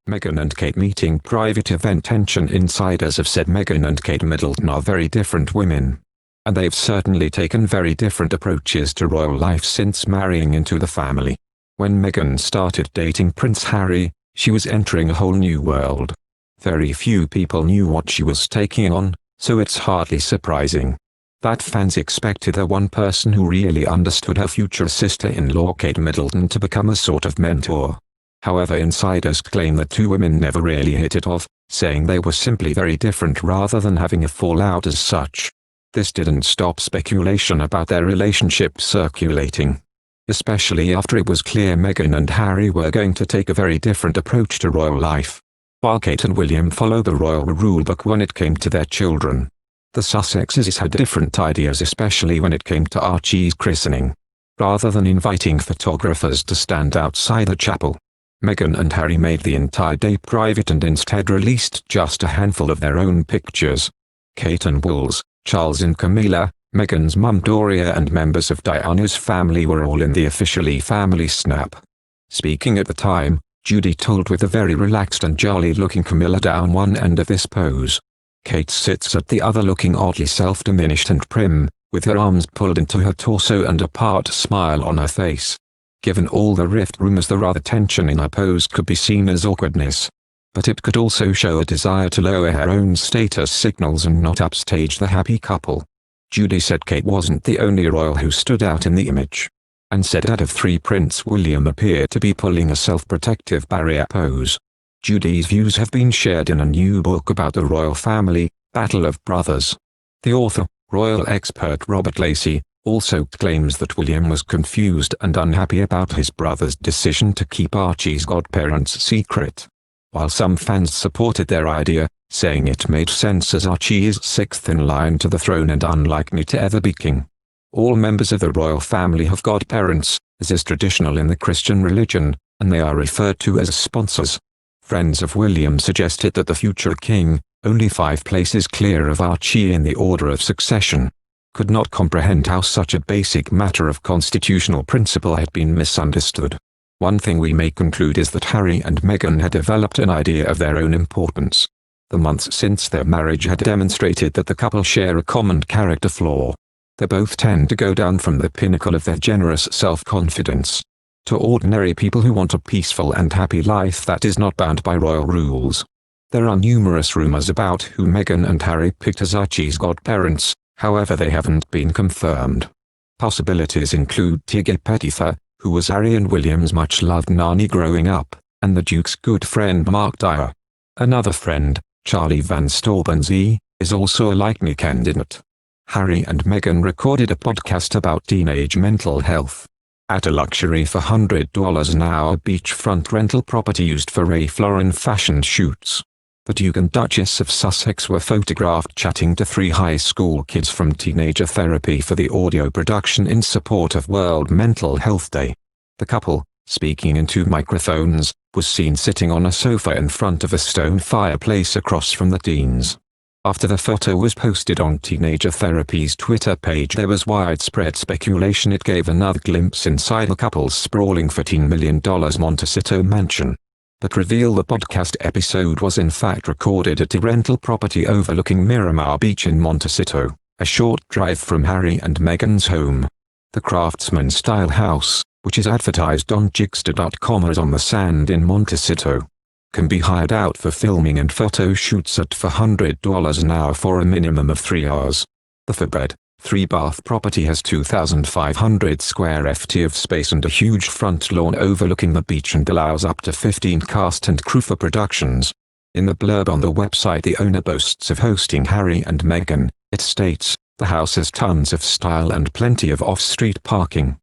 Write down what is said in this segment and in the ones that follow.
Meghan and Kate meeting private event tension. Insiders have said Meghan and Kate Middleton are very different women. And they've certainly taken very different approaches to royal life since marrying into the family. When Meghan started dating Prince Harry, she was entering a whole new world. Very few people knew what she was taking on, so it's hardly surprising that fans expected the one person who really understood her future sister-in-law Kate Middleton to become a sort of mentor. However, insiders claim the two women never really hit it off, saying they were simply very different rather than having a fallout as such. This didn't stop speculation about their relationship circulating, especially after it was clear Meghan and Harry were going to take a very different approach to royal life. While Kate and William followed the royal rulebook when it came to their children, the Sussexes had different ideas, especially when it came to Archie's christening. Rather than inviting photographers to stand outside the chapel, Meghan and Harry made the entire day private and instead released just a handful of their own pictures. Kate and Wills, Charles and Camilla, Meghan's mum Doria and members of Diana's family were all in the officially family snap. Speaking at the time, Judy told with a very relaxed and jolly-looking Camilla down one end of this pose. Kate sits at the other looking oddly self-diminished and prim, with her arms pulled into her torso and a part smile on her face. Given all the rift rumors, the rather tension in her pose could be seen as awkwardness. But it could also show a desire to lower her own status signals and not upstage the happy couple. Judy said Kate wasn't the only royal who stood out in the image, and said out of three Prince William appeared to be pulling a self-protective barrier pose. Judy's views have been shared in a new book about the royal family, Battle of Brothers. The author, royal expert Robert Lacey, also claims that William was confused and unhappy about his brother's decision to keep Archie's godparents secret. While some fans supported their idea, saying it made sense as Archie is sixth in line to the throne and unlikely to ever be king. All members of the royal family have godparents, as is traditional in the Christian religion, and they are referred to as sponsors. Friends of William suggested that the future king, only 5 places clear of Archie in the order of succession, could not comprehend how such a basic matter of constitutional principle had been misunderstood. One thing we may conclude is that Harry and Meghan had developed an idea of their own importance. The months since their marriage had demonstrated that the couple share a common character flaw. They both tend to go down from the pinnacle of their generous self-confidence to ordinary people who want a peaceful and happy life that is not bound by royal rules. There are numerous rumors about who Meghan and Harry picked as Archie's godparents, however they haven't been confirmed. Possibilities include Tigger Petitha, who was Harry and William's much-loved nanny growing up, and the Duke's good friend Mark Dyer. Another friend, Charlie Van Storbensee, is also a likely candidate. Harry and Meghan recorded a podcast about teenage mental health at a luxury $400 an hour beachfront rental property used for Ralph Lauren fashion shoots. The Duke and Duchess of Sussex were photographed chatting to 3 high school kids from Teenager Therapy for the audio production in support of World Mental Health Day. The couple, speaking into microphones, was seen sitting on a sofa in front of a stone fireplace across from the teens. After the photo was posted on Teenager Therapy's Twitter page, there was widespread speculation it gave another glimpse inside the couple's sprawling $14 million Montecito mansion, but revealed the podcast episode was in fact recorded at a rental property overlooking Miramar Beach in Montecito, a short drive from Harry and Meghan's home. The Craftsman-style house, which is advertised on Jigster.com as on the sand in Montecito, can be hired out for filming and photo shoots at $400 an hour for a minimum of 3 hours. The 4-bed, 3-bath property has 2,500 square ft of space and a huge front lawn overlooking the beach and allows up to 15 cast and crew for productions. In the blurb on the website, the owner boasts of hosting Harry and Meghan. It states, "The house has tons of style and plenty of off-street parking.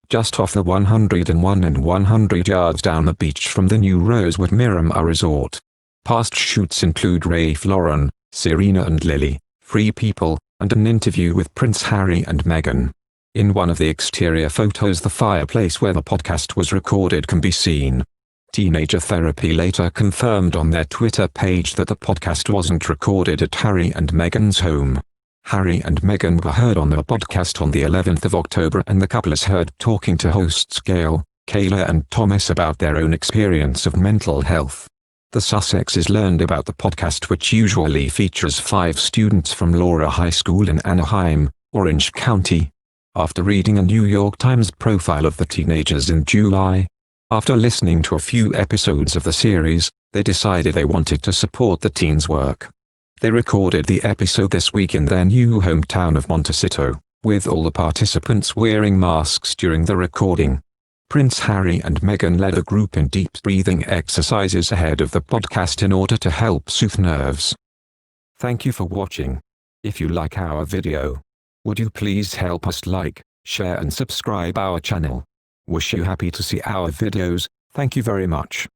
Just off the 101 and 100 yards down the beach from the new Rosewood Miramar Resort. Past shoots include Ralph Lauren, Serena and Lily, Free People, and an interview with Prince Harry and Meghan." In one of the exterior photos, the fireplace where the podcast was recorded can be seen. Teenager Therapy later confirmed on their Twitter page that the podcast wasn't recorded at Harry and Meghan's home. Harry and Meghan were heard on their podcast on the 11th of October, and the couple is heard talking to hosts Gail, Kayla and Thomas about their own experience of mental health. The The Sussexes learned about the podcast, which usually features 5 students from Laura High School in Anaheim, Orange County, after reading a New York Times profile of the teenagers in July. After listening to a few episodes of the series, they decided they wanted to support the teens' work. They recorded the episode this week in their new hometown of Montecito, with all the participants wearing masks during the recording. Prince Harry and Meghan led a group in deep breathing exercises ahead of the podcast in order to help soothe nerves. Thank you for watching. If you like our video, would you please help us like, share and subscribe our channel. Wish you happy to see our videos. Thank you very much.